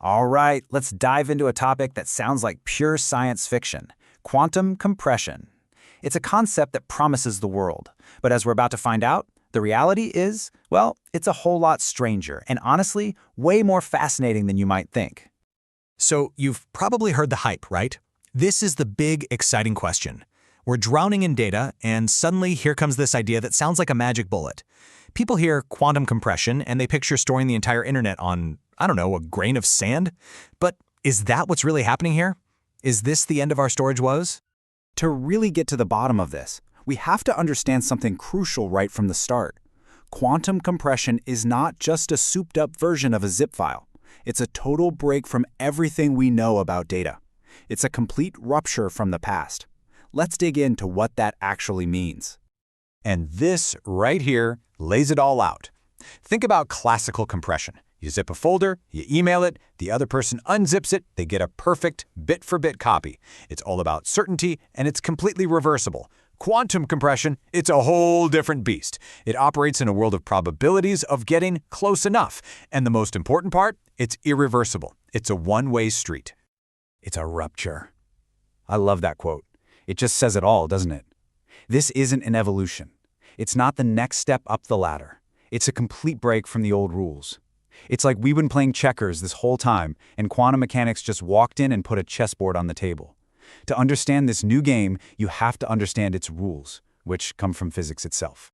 All right, let's dive into a topic that sounds like pure science fiction: quantum compression. It's a concept that promises the world, but as we're about to find out, the reality is, well, it's a whole lot stranger and honestly, way more fascinating than you might think. So you've probably heard the hype, right? This is the big, exciting question. We're drowning in data, and suddenly here comes this idea that sounds like a magic bullet. People hear quantum compression, and they picture storing the entire internet on, I don't know, a grain of sand? But is that what's really happening here? Is this the end of our storage woes? To really get to the bottom of this, we have to understand something crucial right from the start. Quantum compression is not just a souped-up version of a zip file. It's a total break from everything we know about data. It's a complete rupture from the past. Let's dig into what that actually means. And this right here lays it all out. Think about classical compression. You zip a folder, you email it, the other person unzips it, they get a perfect bit-for-bit copy. It's all about certainty, and it's completely reversible. Quantum compression, it's a whole different beast. It operates in a world of probabilities of getting close enough. And the most important part, it's irreversible. It's a one-way street. It's a rupture. I love that quote. It just says it all, doesn't it? This isn't an evolution. It's not the next step up the ladder. It's a complete break from the old rules. It's like we've been playing checkers this whole time, and quantum mechanics just walked in and put a chessboard on the table. To understand this new game, you have to understand its rules, which come from physics itself.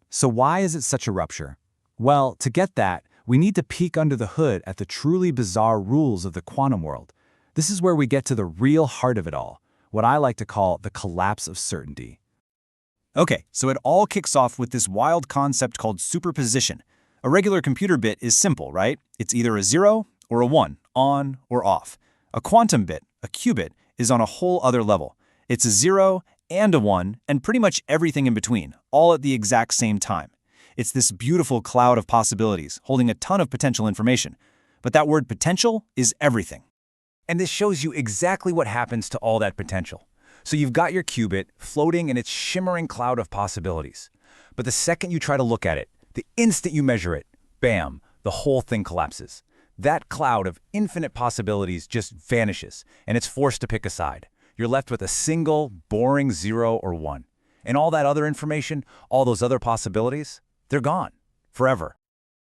So why is it such a rupture? Well, to get that, we need to peek under the hood at the truly bizarre rules of the quantum world. This is where we get to the real heart of it all, what I like to call the collapse of certainty. Okay, so it all kicks off with this wild concept called superposition. A regular computer bit is simple, right? It's either a 0 or a 1, on or off. A quantum bit, a qubit, is on a whole other level. It's a 0 and a 1 and pretty much everything in between, all at the exact same time. It's this beautiful cloud of possibilities, holding a ton of potential information. But that word potential is everything. And this shows you exactly what happens to all that potential. So you've got your qubit floating in its shimmering cloud of possibilities. But the second you try to look at it, the instant you measure it, bam, the whole thing collapses. That cloud of infinite possibilities just vanishes, and it's forced to pick a side. You're left with a single, boring 0 or 1. And all that other information, all those other possibilities, they're gone, forever.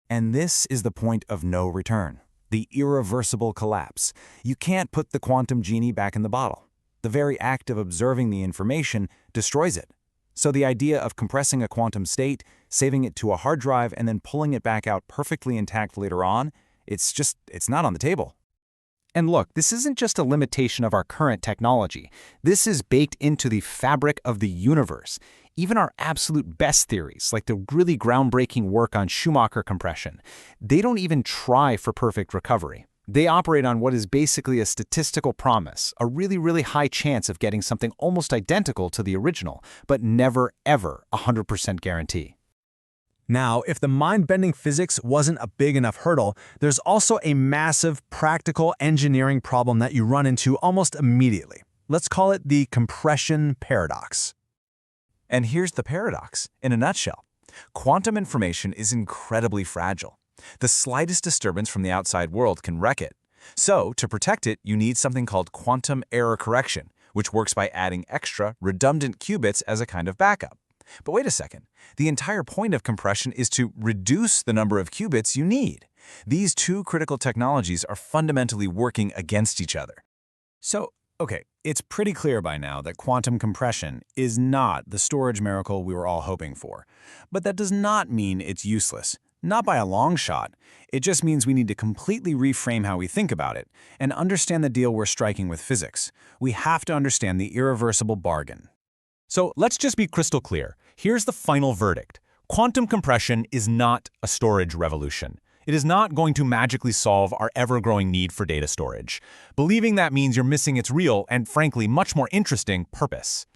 And this is the point of no return, the irreversible collapse. You can't put the quantum genie back in the bottle. The very act of observing the information destroys it. So the idea of compressing a quantum state, saving it to a hard drive, and then pulling it back out perfectly intact later on, it's not on the table. And look, this isn't just a limitation of our current technology. This is baked into the fabric of the universe. Even our absolute best theories, like the really groundbreaking work on Schumacher compression, they don't even try for perfect recovery. They operate on what is basically a statistical promise, a really, really high chance of getting something almost identical to the original, but never, ever 100% guarantee. Now, if the mind-bending physics wasn't a big enough hurdle, there's also a massive practical engineering problem that you run into almost immediately. Let's call it the compression paradox. And here's the paradox, in a nutshell. Quantum information is incredibly fragile. The slightest disturbance from the outside world can wreck it. So, to protect it, you need something called quantum error correction, which works by adding extra, redundant qubits as a kind of backup. But wait a second. The entire point of compression is to reduce the number of qubits you need. These two critical technologies are fundamentally working against each other. So, okay, it's pretty clear by now that quantum compression is not the storage miracle we were all hoping for. But that does not mean it's useless. Not by a long shot. It just means we need to completely reframe how we think about it and understand the deal we're striking with physics. We have to understand the irreversible bargain. So let's just be crystal clear. Here's the final verdict. Quantum compression is not a storage revolution. It is not going to magically solve our ever-growing need for data storage. Believing that means you're missing its real and, frankly, much more interesting purpose.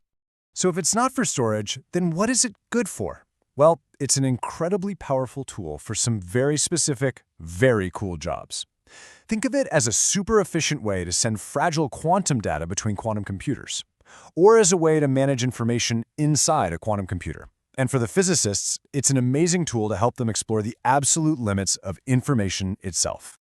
So if it's not for storage, then what is it good for? Well, it's an incredibly powerful tool for some very specific, very cool jobs. Think of it as a super efficient way to send fragile quantum data between quantum computers, or as a way to manage information inside a quantum computer. And for the physicists, it's an amazing tool to help them explore the absolute limits of information itself.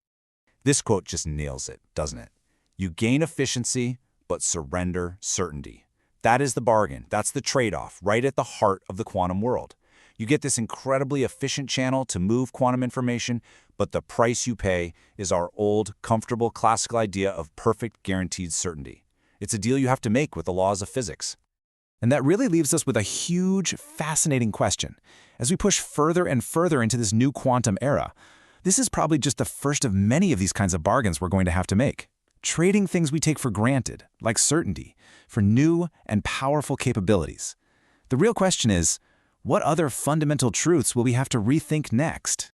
This quote just nails it, doesn't it? You gain efficiency, but surrender certainty. That is the bargain. That's the trade-off, right at the heart of the quantum world. You get this incredibly efficient channel to move quantum information, but the price you pay is our old, comfortable, classical idea of perfect, guaranteed certainty. It's a deal you have to make with the laws of physics. And that really leaves us with a huge, fascinating question. As we push further and further into this new quantum era, this is probably just the first of many of these kinds of bargains we're going to have to make. Trading things we take for granted, like certainty, for new and powerful capabilities. The real question is, what other fundamental truths will we have to rethink next?